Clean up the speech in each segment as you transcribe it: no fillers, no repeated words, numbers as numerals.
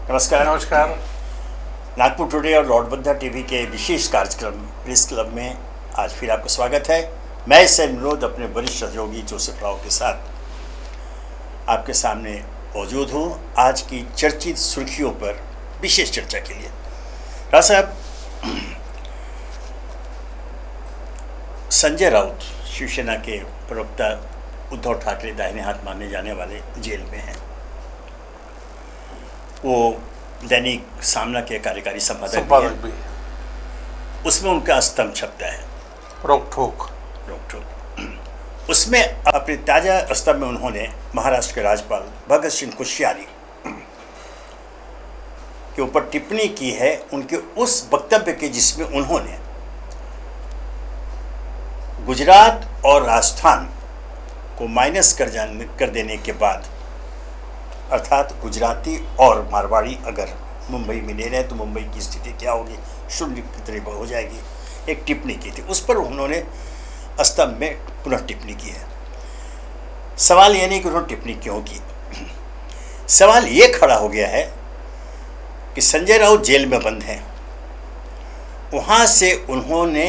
नमस्कार। नमस्कार। नागपुर टुडे और लॉर्ड बुद्धा टीवी के विशेष कार्यक्रम प्रेस क्लब में आज फिर आपका स्वागत है। मैं इस विनोद अपने वरिष्ठ सहयोगी जोसेफ राव के साथ आपके सामने मौजूद हूँ आज की चर्चित सुर्खियों पर विशेष चर्चा के लिए। राव साहब, संजय राउत शिवसेना के प्रवक्ता उद्धव ठाकरे दाहिने हाथ माने जाने वाले जेल में हैं। वो दैनिक सामना के कार्यकारी संपादक भी उसमें उनका स्तंभ छपता है रोक ठोक। उसमें अपने ताजा स्तंभ में उन्होंने महाराष्ट्र के राज्यपाल भगत सिंह कोश्यारी के ऊपर टिप्पणी की है, उनके उस वक्तव्य के जिसमें उन्होंने गुजरात और राजस्थान को माइनस कर देने के बाद, अर्थात गुजराती और मारवाड़ी अगर मुंबई में ले रहे हैं तो मुंबई की स्थिति क्या होगी, शून्य की तरह हो जाएगी, एक टिप्पणी की थी। उस पर उन्होंने स्तंभ में पुनः टिप्पणी की है। सवाल ये नहीं कि उन्होंने टिप्पणी क्यों की, सवाल ये खड़ा हो गया है कि संजय राउत जेल में बंद हैं, वहाँ से उन्होंने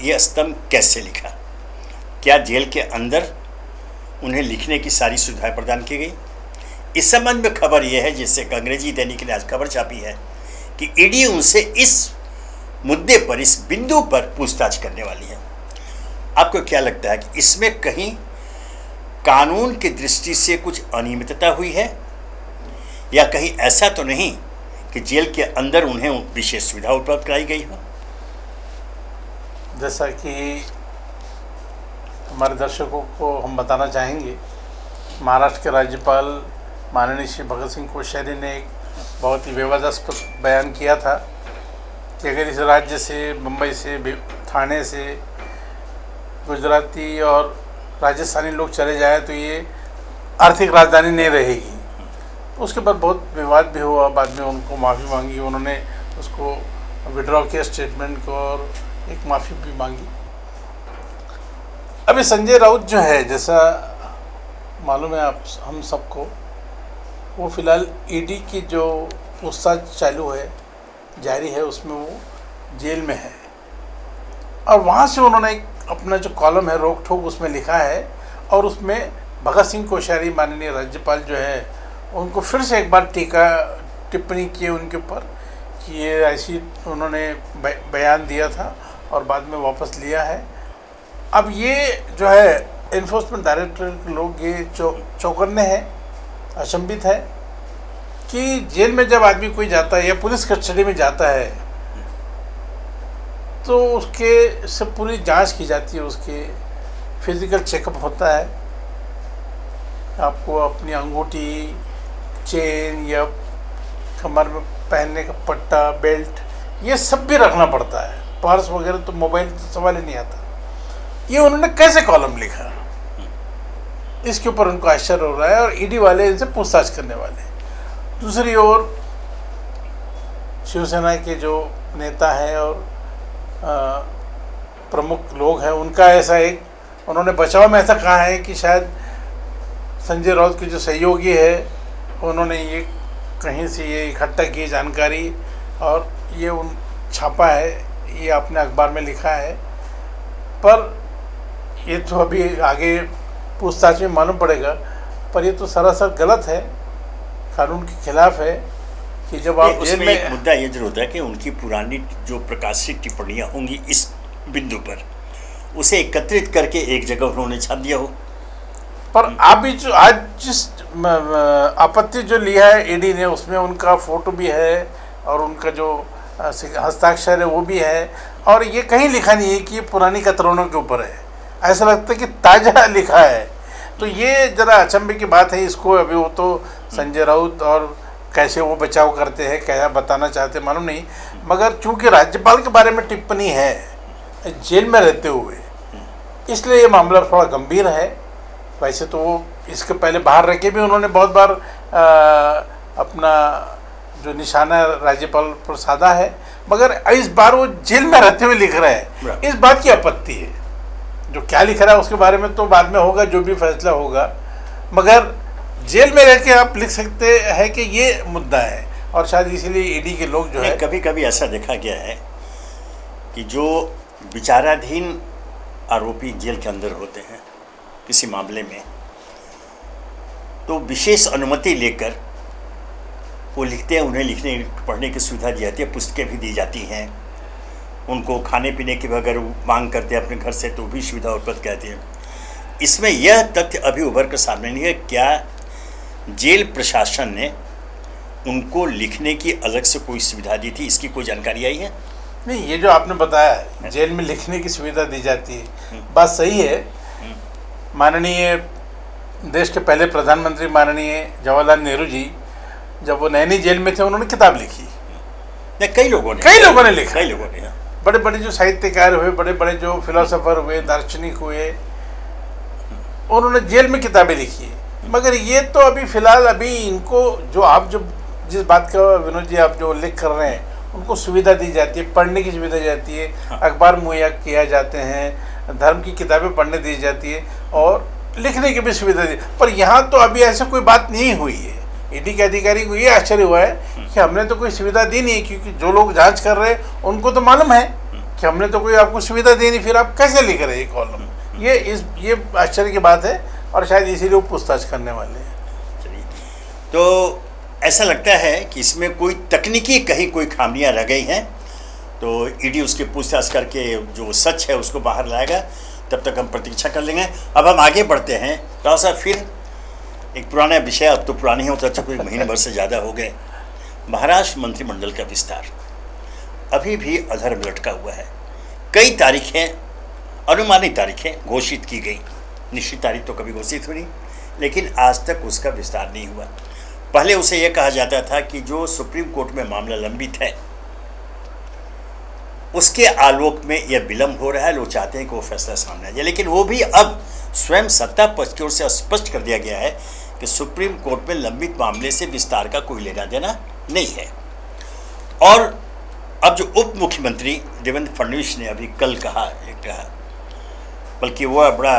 ये स्तंभ कैसे लिखा? क्या जेल के अंदर उन्हें लिखने की सारी सुविधाएं प्रदान की गई? इस संबंध में खबर यह है, जिससे अंग्रेजी दैनिक ने आज खबर छापी है कि ईडी उनसे इस मुद्दे पर, इस बिंदु पर पूछताछ करने वाली है। आपको क्या लगता है कि इसमें कहीं कानून की दृष्टि से कुछ अनियमितता हुई है, या कहीं ऐसा तो नहीं कि जेल के अंदर उन्हें विशेष सुविधा उपलब्ध कराई गई हो? जैसा कि हमारे दर्शकों को हम बताना चाहेंगे, महाराष्ट्र के राज्यपाल माननीय श्री भगत सिंह कोश्यारी ने एक बहुत ही विवादास्पद बयान किया था कि अगर इस राज्य से, मुंबई से, ठाणे से गुजराती और राजस्थानी लोग चले जाए तो ये आर्थिक राजधानी नहीं रहेगी। उसके बाद बहुत विवाद भी हुआ, बाद में उनको माफ़ी मांगी, उन्होंने उसको विड्रॉ किया स्टेटमेंट को और एक माफ़ी भी मांगी। अभी संजय राउत जो है, जैसा मालूम है आप हम सबको, वो फ़िलहाल ईडी की जो पूछताछ चालू है, जारी है, उसमें वो जेल में है। और वहाँ से उन्होंने अपना जो कॉलम है रोक ठोक उसमें लिखा है, और उसमें भगत सिंह कोश्यारी माननीय राज्यपाल जो है उनको फिर से एक बार टिप्पणी की उनके ऊपर कि ये ऐसी उन्होंने बयान दिया था और बाद में वापस लिया है। अब ये जो है एनफोर्समेंट डायरेक्टरेट के लोग ये चौकन्ने हैं, अचंभित है कि जेल में जब आदमी कोई जाता है या पुलिस कस्टडी में जाता है तो उसके से पूरी जांच की जाती है, उसके फिजिकल चेकअप होता है। आपको अपनी अंगूठी, चेन या कमर में पहनने का पट्टा, बेल्ट, ये सब भी रखना पड़ता है। पर्स वगैरह तो, मोबाइल तो सवाल ही नहीं आता। ये उन्होंने कैसे कॉलम लिखा, इसके ऊपर उनको आश्चर्य हो रहा है और ईडी वाले इनसे पूछताछ करने वाले हैं। दूसरी ओर शिवसेना के जो नेता हैं और प्रमुख लोग हैं, उनका ऐसा एक, उन्होंने बचाव में ऐसा कहा है कि शायद संजय राउत के जो सहयोगी है उन्होंने ये कहीं से ये इकट्ठा की जानकारी और ये उन छापा है, ये आपने अखबार में लिखा है। पर ये तो अभी आगे पूछताछ में मालूम पड़ेगा, पर ये तो सरासर गलत है, कानून के खिलाफ है कि जब आप जेल में। एक मुद्दा ये जरूर होता है कि उनकी पुरानी जो प्रकाशित टिप्पणियाँ होंगी इस बिंदु पर, उसे एकत्रित करके एक जगह उन्होंने छाप दिया हो। पर अभी जो आज जिस आपत्ति जो लिया है ईडी ने, उसमें उनका फोटो भी है और उनका जो हस्ताक्षर है वो भी है, और ये कहीं लिखा नहीं है कि ये पुरानी कतरनों के ऊपर है। ऐसा लगता है कि ताज़ा लिखा है। तो ये ज़रा अचंभे की बात है। इसको अभी वो तो संजय राउत और कैसे वो बचाव करते हैं, क्या बताना चाहते हैं मालूम नहीं, मगर चूंकि राज्यपाल के बारे में टिप्पणी है जेल में रहते हुए, इसलिए ये मामला थोड़ा गंभीर है। वैसे तो वो इसके पहले बाहर रह के भी उन्होंने बहुत बार अपना जो निशाना राज्यपाल पर साधा है, मगर इस बार वो जेल में रहते हुए लिख रहे हैं, इस बात की आपत्ति है। जो क्या लिख रहा है उसके बारे में तो बाद में होगा, जो भी फैसला होगा, मगर जेल में रह के आप लिख सकते हैं कि ये मुद्दा है। और शायद इसीलिए ईडी के लोग जो है कभी कभी ऐसा देखा गया है कि जो विचाराधीन आरोपी जेल के अंदर होते हैं किसी मामले में, तो विशेष अनुमति लेकर वो लिखते हैं, उन्हें लिखने पढ़ने की सुविधा दी जाती है, पुस्तकें भी दी जाती हैं, उनको खाने पीने की अगर मांग करते हैं अपने घर से तो भी सुविधा उपलब्ध कहती है। इसमें यह तथ्य अभी उभर कर सामने नहीं है, क्या जेल प्रशासन ने उनको लिखने की अलग से कोई सुविधा दी थी, इसकी कोई जानकारी आई है? नहीं, ये जो आपने बताया जेल में लिखने की सुविधा दी जाती है, बात सही है। माननीय देश के पहले प्रधानमंत्री माननीय जवाहरलाल नेहरू जी जब वो नैनी जेल में थे उन्होंने किताब लिखी। नहीं, कई लोगों ने लिखा। बड़े बड़े जो साहित्यकार हुए, बड़े बड़े जो फिलोसोफर हुए, दार्शनिक हुए, उन्होंने जेल में किताबें लिखी है। मगर ये तो अभी फ़िलहाल अभी इनको जो आप जो जिस बात का विनोद जी आप जो उल्लेख कर रहे हैं, उनको सुविधा दी जाती है, पढ़ने की सुविधा दी जाती है, अखबार मुहैया किया जाते हैं, धर्म की किताबें पढ़ने दी जाती है और लिखने की भी सुविधा दी। पर यहाँ तो अभी ऐसे कोई बात नहीं हुई है। ईडी के अधिकारी को ये आश्चर्य हुआ है कि हमने तो कोई सुविधा दी नहीं है, क्योंकि जो लोग जांच कर रहे हैं उनको तो मालूम है कि हमने तो कोई आपको सुविधा दी नहीं, फिर आप कैसे लिख रहे हैं ये कॉलम। ये आश्चर्य की बात है और शायद इसीलिए वो पूछताछ करने वाले हैं। चलिए, तो ऐसा लगता है कि इसमें कोई तकनीकी कहीं कोई खामियां रह गई हैं, तो ईडी उसकी पूछताछ करके जो सच है उसको बाहर लाएगा। तब तक हम प्रतीक्षा कर लेंगे। अब हम आगे बढ़ते हैं थोड़ा सा, फिर एक पुराना विषय, अब तो पुरानी है, तो कोई महीने भर से ज़्यादा हो गए। महाराष्ट्र मंत्रिमंडल का विस्तार अभी भी अधर में लटका हुआ है। कई तारीखें, अनुमानित तारीखें घोषित की गई, निश्चित तारीख तो कभी घोषित हुई नहीं, लेकिन आज तक उसका विस्तार नहीं हुआ। पहले उसे यह कहा जाता था कि जो सुप्रीम कोर्ट में मामला लंबित है उसके आलोक में यह विलम्ब हो रहा है, लोग चाहते हैं कि वो फैसला सामने आ जाए। लेकिन वो भी अब स्वयं सत्ता पक्ष की ओर से स्पष्ट कर दिया गया है कि सुप्रीम कोर्ट में लंबित मामले से विस्तार का कोई लेना देना नहीं है। और अब जो उप मुख्यमंत्री देवेंद्र फडणवीस ने अभी कल कहा, बल्कि वह बड़ा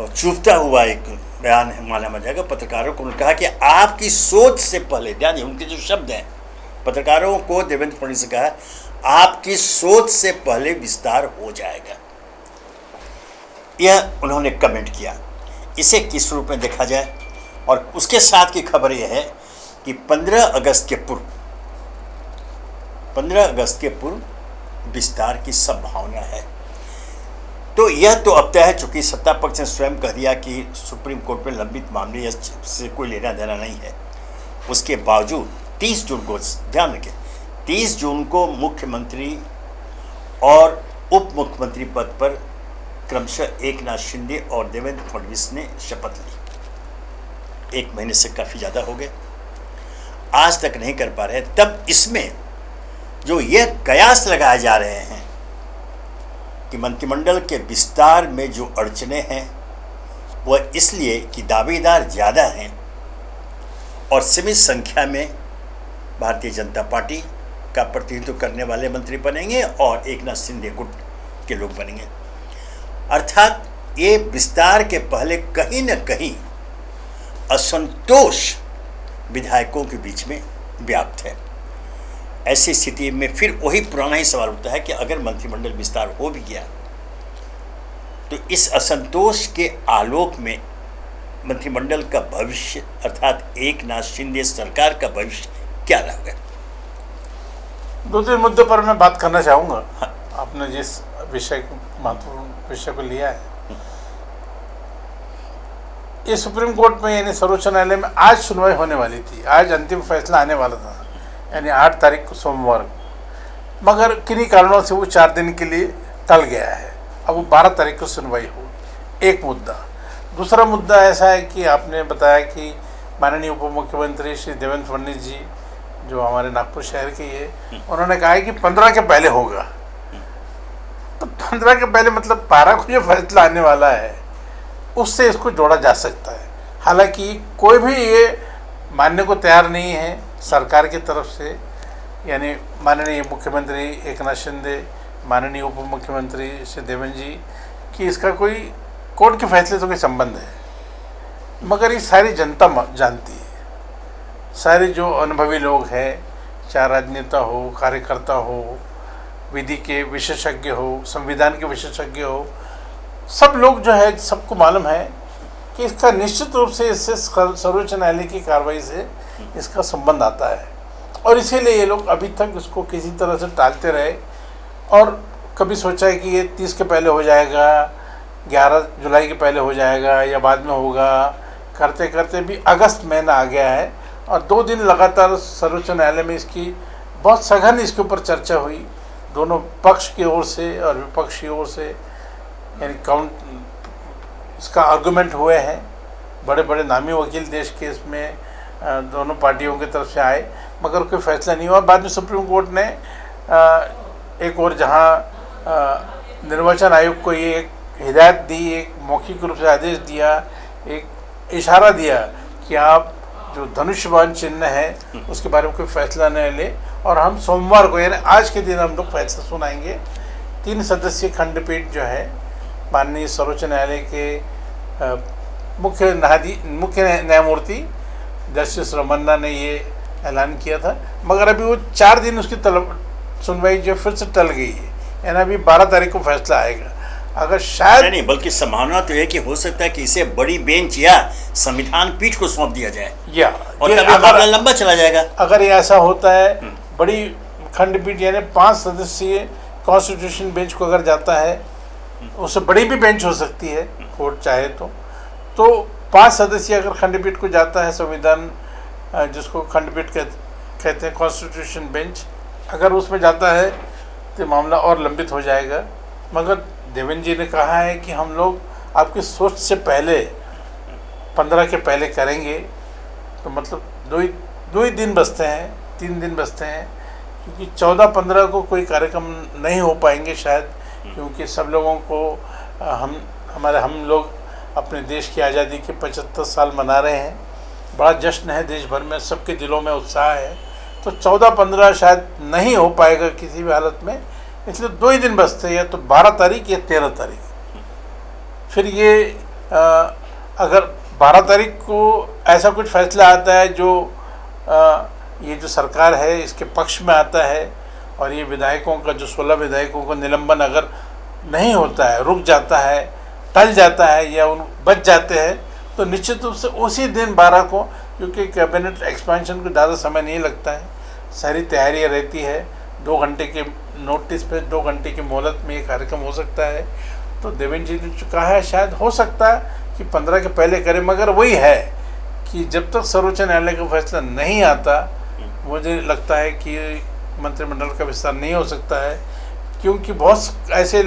चुभता हुआ एक बयान माना जाएगा पत्रकारों को। उन्होंने कहा कि आपकी सोच से पहले, ध्यान, उनके जो शब्द हैं, पत्रकारों को देवेंद्र फडणवीस ने कहा आपकी सोच से पहले विस्तार हो जाएगा। यह उन्होंने कमेंट किया। इसे किस रूप में देखा जाए? और उसके साथ की खबर यह है कि 15 अगस्त के पूर्व विस्तार की संभावना है। तो यह तो अब तय है, चूंकि सत्ता पक्ष ने स्वयं कह दिया कि सुप्रीम कोर्ट में लंबित मामले से कोई लेना देना नहीं है। उसके बावजूद 30 जून को, ध्यान रखें, 30 जून को मुख्यमंत्री और उप मुख्यमंत्री पद पर क्रमशः एकनाथ शिंदे और देवेंद्र फडणवीस ने शपथ ली। 1 महीने से काफ़ी ज़्यादा हो गए, आज तक नहीं कर पा रहे। तब इसमें जो यह कयास लगाए जा रहे हैं कि मंत्रिमंडल के विस्तार में जो अड़चने हैं वह इसलिए कि दावेदार ज़्यादा हैं और सीमित संख्या में भारतीय जनता पार्टी का प्रतिनिधित्व करने वाले मंत्री बनेंगे और एकनाथ शिंदे गुट के लोग बनेंगे। अर्थात ये विस्तार के पहले कहीं न कहीं असंतोष विधायकों के बीच में व्याप्त है। ऐसी स्थिति में फिर वही पुराना ही सवाल उठता है कि अगर मंत्रिमंडल विस्तार हो भी गया तो इस असंतोष के आलोक में मंत्रिमंडल का भविष्य, अर्थात एकनाथ शिंदे सरकार का भविष्य क्या रहेगा? 2-3 मुद्दों पर मैं बात करना चाहूँगा। हाँ। आपने जिस महत्वपूर्ण विषय को लिया है, ये सुप्रीम कोर्ट में यानी सर्वोच्च न्यायालय में आज सुनवाई होने वाली थी, आज अंतिम फैसला आने वाला था, यानी 8 तारीख को सोमवार को, मगर किन्हीं कारणों से वो 4 दिन के लिए टल गया है। अब वो 12 तारीख को सुनवाई होगी। एक मुद्दा। दूसरा मुद्दा ऐसा है कि आपने बताया कि माननीय उप मुख्यमंत्री श्री देवेंद्र फडणवीस जी जो हमारे नागपुर शहर के ये, उन्होंने कहा है कि 15 के पहले होगा। तो 15 के पहले मतलब 12 को जो फैसला आने वाला है उससे इसको जोड़ा जा सकता है। हालांकि कोई भी ये मानने को तैयार नहीं है सरकार की तरफ से, यानी माननीय मुख्यमंत्री एकनाथ शिंदे, माननीय उप मुख्यमंत्री श्री देवेंद्र जी, कि इसका कोई कोर्ट के फैसले से कोई संबंध है। मगर ये सारी जनता जानती है, सारे जो अनुभवी लोग हैं, चाहे राजनेता हो, कार्यकर्ता हो, विधि के विशेषज्ञ हो, संविधान के विशेषज्ञ हो, सब लोग जो है, सबको मालूम है कि इसका निश्चित रूप से इससे सर्वोच्च न्यायालय की कार्रवाई से इसका संबंध आता है। और इसीलिए ये लोग अभी तक इसको किसी तरह से टालते रहे, और कभी सोचा है कि ये 30 के पहले हो जाएगा, 11 जुलाई के पहले हो जाएगा या बाद में होगा, करते करते भी अगस्त महीना आ गया है। और 2 दिन लगातार सर्वोच्च न्यायालय में इसकी बहुत सघन इसके ऊपर चर्चा हुई, दोनों पक्ष की ओर से और विपक्ष की ओर से, यानी इसका आर्गूमेंट हुए हैं। बड़े बड़े नामी वकील देश के इसमें दोनों पार्टियों की तरफ से आए, मगर कोई फैसला नहीं हुआ। बाद में सुप्रीम कोर्ट ने एक और जहां निर्वाचन आयोग को ये एक हिदायत दी, एक मौखिक रूप से आदेश दिया, एक इशारा दिया कि आप जो धनुष्यबाण चिन्ह है उसके बारे में कोई फैसला न ले, और हम सोमवार को, यानी आज के दिन हम लोग फैसला सुनाएंगे। 3 सदस्यीय खंडपीठ जो है, माननीय सर्वोच्च न्यायालय के मुख्य न्यायमूर्ति जस्टिस रमन्ना ने ये ऐलान किया था, मगर अभी वो 4 दिन उसकी सुनवाई जो फिर से टल गई है, यानी अभी 12 तारीख को फैसला आएगा। अगर शायद नहीं, बल्कि संभावना तो है कि हो सकता है कि इसे बड़ी बेंच या संविधान पीठ को सौंप दिया जाए, या और तभी मामला लंबा चला जाएगा। अगर ये ऐसा होता है, बड़ी खंडपीठ यानी 5 सदस्यीय कॉन्स्टिट्यूशन बेंच को अगर जाता है, उससे बड़ी भी बेंच हो सकती है कोर्ट चाहे तो 5 सदस्यीय अगर खंडपीठ को जाता है, संविधान जिसको खंडपीठ कहते हैं, कॉन्स्टिट्यूशन बेंच, अगर उसमें जाता है तो मामला और लंबित हो जाएगा। मगर देवेंद्र जी ने कहा है कि हम लोग आपकी सोच से पहले 15 के पहले करेंगे, तो मतलब दो ही दिन बचते हैं, 3 दिन बचते हैं, क्योंकि 14-15 को कोई कार्यक्रम नहीं हो पाएंगे शायद, क्योंकि सब लोगों को हम लोग अपने देश की आज़ादी के 75 साल मना रहे हैं, बड़ा जश्न है देश भर में, सबके दिलों में उत्साह है। तो 14-15 शायद नहीं हो पाएगा किसी भी हालत में, इसलिए 2 ही दिन बचते हैं, या तो 12 तारीख या 13 तारीख। फिर ये अगर 12 तारीख को ऐसा कुछ फैसला आता है जो ये जो सरकार है इसके पक्ष में आता है, और ये विधायकों का जो 16 विधायकों का निलंबन अगर नहीं होता है, रुक जाता है, टल जाता है या उन बच जाते हैं, तो निश्चित रूप से उसी दिन 12 को, क्योंकि कैबिनेट एक्सपेंशन को ज़्यादा समय नहीं लगता है, सारी तैयारियाँ रहती है, 2 घंटे के नोटिस पे 2 घंटे की मोहलत में ये कार्यक्रम हो सकता है। तो देवेंद्र जी ने जो कहा है, शायद हो सकता है कि 15 के पहले करें, मगर वही है कि जब तक सर्वोच्च न्यायालय का फैसला नहीं आता, मुझे लगता है कि मंत्रिमंडल का विस्तार नहीं हो सकता है, क्योंकि बहुत ऐसे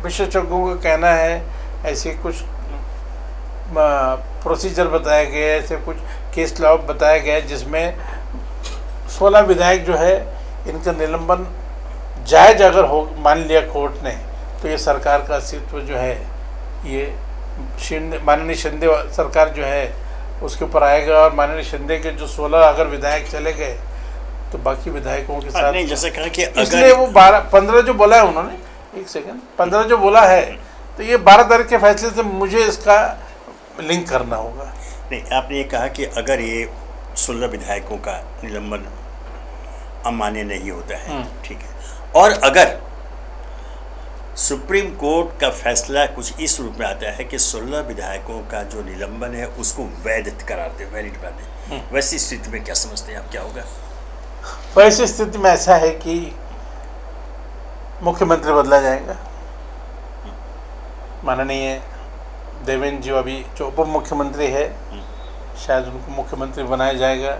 विशेषज्ञों का कहना है, ऐसे कुछ प्रोसीजर बताया गया है, ऐसे कुछ केस लॉ बताया गया है, जिसमें 16 विधायक जो है इनका निलंबन जायज़ अगर हो मान लिया कोर्ट ने, तो ये सरकार का अस्तित्व जो है, ये माननीय शिंदे सरकार जो है उसके ऊपर आएगा, और माननीय शिंदे के जो 16 अगर विधायक चले गए तो बाकी विधायकों के साथ नहीं, जैसे कहा कि इसलिए वो 15 जो बोला है उन्होंने, 1 सेकंड, 15 जो बोला है, तो ये 12 तारीख के फैसले से मुझे इसका लिंक करना होगा। नहीं, आपने ये कहा कि अगर ये 16 विधायकों का निलंबन अमान्य नहीं होता है, ठीक है, और अगर सुप्रीम कोर्ट का फैसला कुछ इस रूप में आता है कि 16 विधायकों का जो निलंबन है उसको वैध करार दे, वैलिड करार दे, वैसी स्थिति में क्या समझते हैं आप, क्या होगा? वैसी स्थिति में ऐसा है कि मुख्यमंत्री बदला जाएगा। माननीय देवेंद्र जी अभी जो उप मुख्यमंत्री है, शायद उनको मुख्यमंत्री बनाया जाएगा,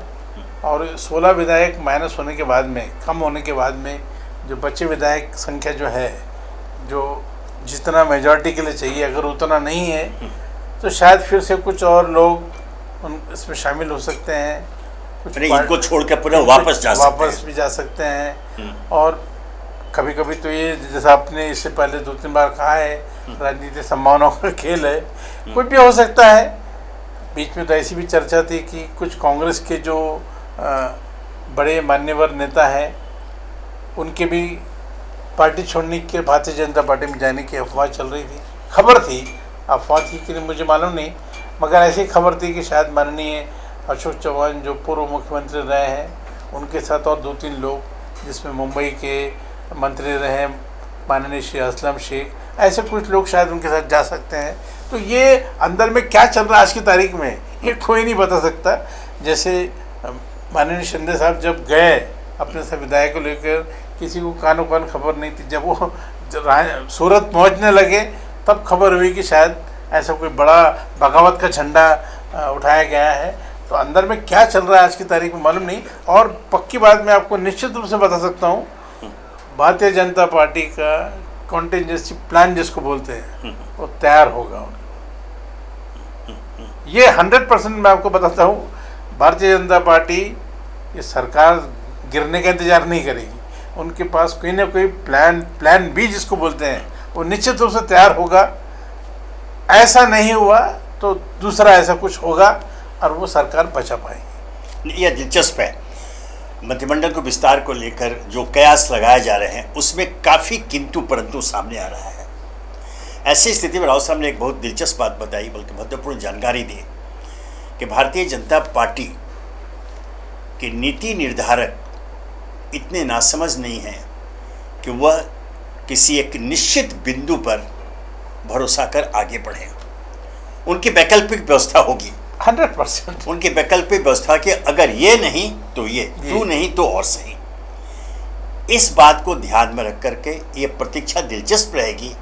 और 16 विधायक माइनस होने के बाद में, कम होने के बाद में, जो बचे विधायक संख्या जो है, जो जितना मेजॉरिटी के लिए चाहिए, अगर उतना नहीं है तो शायद फिर से कुछ और लोग इसमें शामिल हो सकते हैं, कुछ इनको छोड़ के पूरा वापस भी जा सकते हैं। और कभी कभी तो ये, जैसा आपने इससे पहले 2-3 बार कहा है, राजनीति संभावनाओं का खेल है, कुछ भी हो सकता है। बीच में तो ऐसी भी चर्चा थी कि कुछ कांग्रेस के जो बड़े मान्यवर नेता हैं, उनके भी पार्टी छोड़ने के, भारतीय जनता पार्टी में जाने की अफवाह चल रही थी। खबर थी, अफवाह थी कि नहीं मुझे मालूम नहीं, मगर ऐसी खबर थी कि शायद माननीय अशोक चौहान जो पूर्व मुख्यमंत्री रहे हैं उनके साथ और 2-3 लोग, जिसमें मुंबई के मंत्री रहे माननीय श्री असलम शेख, ऐसे कुछ लोग शायद उनके साथ जा सकते हैं। तो ये अंदर में क्या चल रहा है आज की तारीख में ये कोई नहीं बता सकता। जैसे माननीय शिंदे साहब जब गए अपने से विधायक को लेकर, किसी को कानो कान खबर नहीं थी। जब वो सूरत पहुंचने लगे तब खबर हुई कि शायद ऐसा कोई बड़ा बगावत का झंडा उठाया गया है। तो अंदर में क्या चल रहा है आज की तारीख में मालूम नहीं। और पक्की बात मैं आपको निश्चित रूप से बता सकता हूँ, भारतीय जनता पार्टी का कॉन्टिजेंसी प्लान जिसको बोलते हैं वो तैयार होगा। ये 100% मैं आपको बताता हूँ, भारतीय जनता पार्टी ये सरकार गिरने का इंतजार नहीं करेगी। उनके पास कोई ना कोई प्लान बी जिसको बोलते हैं वो निश्चित रूप से तैयार होगा। ऐसा नहीं हुआ तो दूसरा ऐसा कुछ होगा और वो सरकार बचा पाएगी। यह दिलचस्प है। मंत्रिमंडल को विस्तार को लेकर जो कयास लगाए जा रहे हैं उसमें काफ़ी किंतु परंतु सामने आ रहा है। ऐसी स्थिति में राव साहब ने एक बहुत दिलचस्प बात बताई, बल्कि महत्वपूर्ण जानकारी दी कि भारतीय जनता पार्टी के नीति निर्धारक इतने नासमझ नहीं हैं कि वह किसी एक निश्चित बिंदु पर भरोसा कर आगे बढ़े। उनकी वैकल्पिक व्यवस्था होगी 100%। उनकी वैकल्पिक व्यवस्था कि अगर ये नहीं तो ये, तू नहीं तो और सही। इस बात को ध्यान में रख करके ये प्रतीक्षा दिलचस्प रहेगी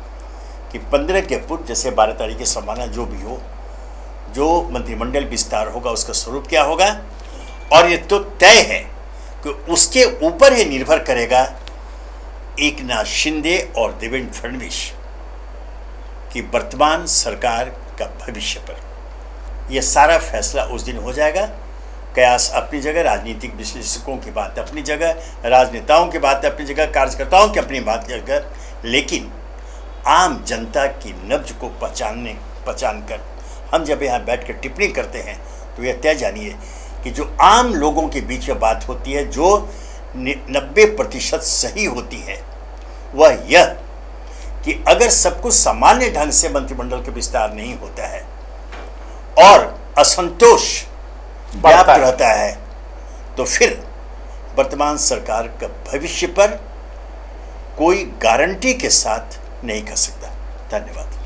कि 15 के पूर्व जैसे 12 तारीख की संभावना जो भी हो, जो मंत्रिमंडल विस्तार होगा उसका स्वरूप क्या होगा। और ये तो तय है कि उसके ऊपर ही निर्भर करेगा एकनाथ शिंदे और देवेंद्र फडणवीस की वर्तमान सरकार का भविष्य पर। यह सारा फैसला उस दिन हो जाएगा। कयास अपनी जगह, राजनीतिक विश्लेषकों की बात अपनी जगह, राजनेताओं की बात अपनी जगह, कार्यकर्ताओं की अपनी बात की जगह, लेकिन आम जनता की नब्ज को पहचान कर हम जब यहाँ बैठ कर टिप्पणी करते हैं तो यह तय जानिए कि जो आम लोगों के बीच में बात होती है, जो 90% सही होती है, वह यह कि अगर सब कुछ सामान्य ढंग से मंत्रिमंडल के विस्तार नहीं होता है और असंतोष व्याप्त रहता है तो फिर वर्तमान सरकार का भविष्य पर कोई गारंटी के साथ नहीं कर सकता। धन्यवाद।